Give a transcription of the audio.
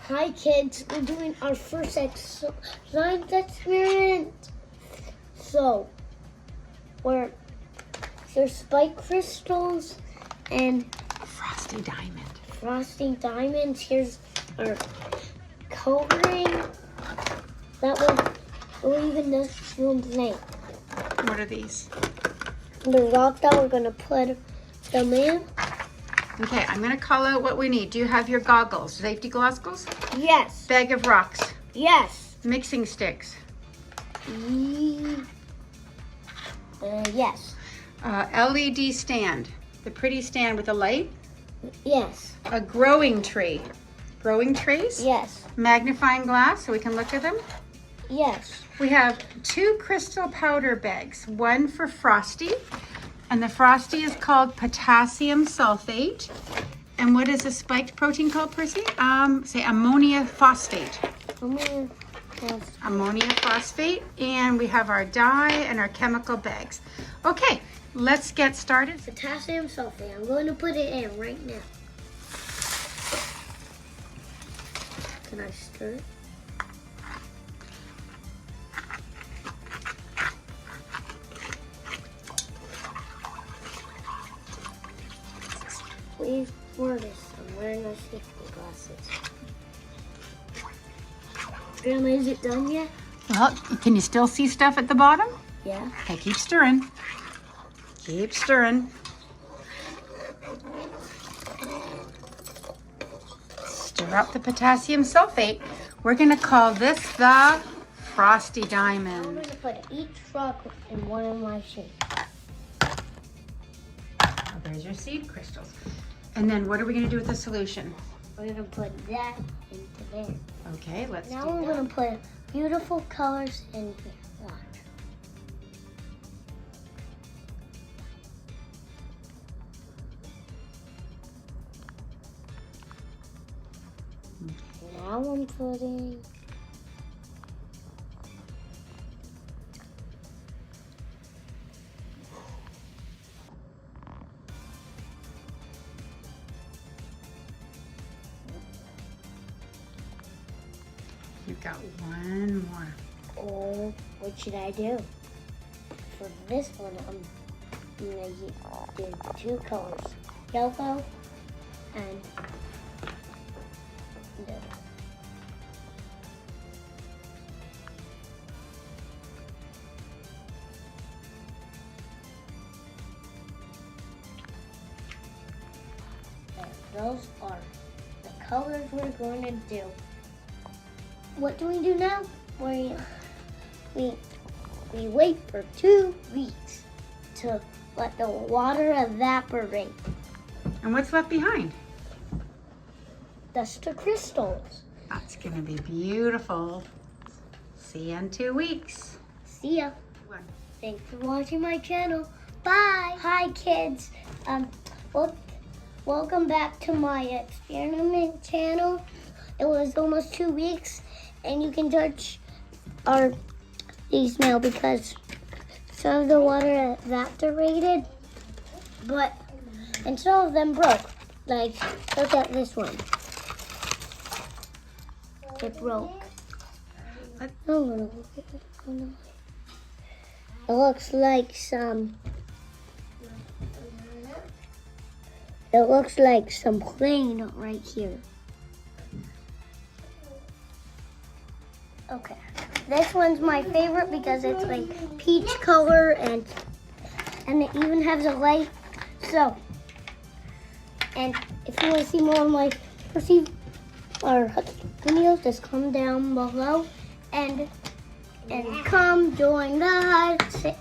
Hi kids, we're doing our first science experiment. So, there's spike crystals and Frosty Diamond. Frosty Diamonds. Here's our coloring. That one, or even this one's name. What are these? The rock that we're gonna put them in. Okay, I'm gonna call out what we need. Do you have your goggles, safety goggles? Yes. Bag of rocks, Yes. mixing sticks, Yes. LED stand, the pretty stand with a light, Yes. a growing tray, growing trays, Yes. magnifying glass so we can look at them. Yes. We have 2 crystal powder bags, one for Frosty, and the Frosty is called potassium sulphate. And what is a spiked protein called, Percy? Say ammonia phosphate. Ammonia phosphate. And we have our dye and our chemical bags. Okay, let's get started. Potassium sulphate. I'm going to put it in right now. Can I stir it? Please pour this. I'm wearing my safety glasses. Grandma, is it done yet? Well, can you still see stuff at the bottom? Yeah. Okay, keep stirring. Keep stirring. Stir up the potassium sulphate. We're gonna call this the Frosty I'm Diamond. going to put each rock in one of my shapes. Oh, there's your seed crystals. And then what are we gonna do with the solution? We're going to put that into there. Okay, let's Now do we're that. going to put beautiful colors in here. Watch. Now I'm putting You've got one more. Oh, what should I do? For this one, I'm gonna do 2 colors, yellow and blue. And those are the colors we're going to do. What do we do now? We wait for 2 weeks to let the water evaporate. And what's left behind? That's the crystals. That's gonna be beautiful. See you in 2 weeks. See ya. Thanks for watching my channel. Bye. Hi kids. Welcome back to my experiment channel. It was almost 2 weeks, and you can touch these now because some of the water evaporated, and some of them broke. Like, look at this one. It broke. Oh, no. It looks like some plane right here. Okay, this one's my favorite because it's like peach color and it even has a light. So, and if you want to see more of my Percy or videos, just comment down below and come join the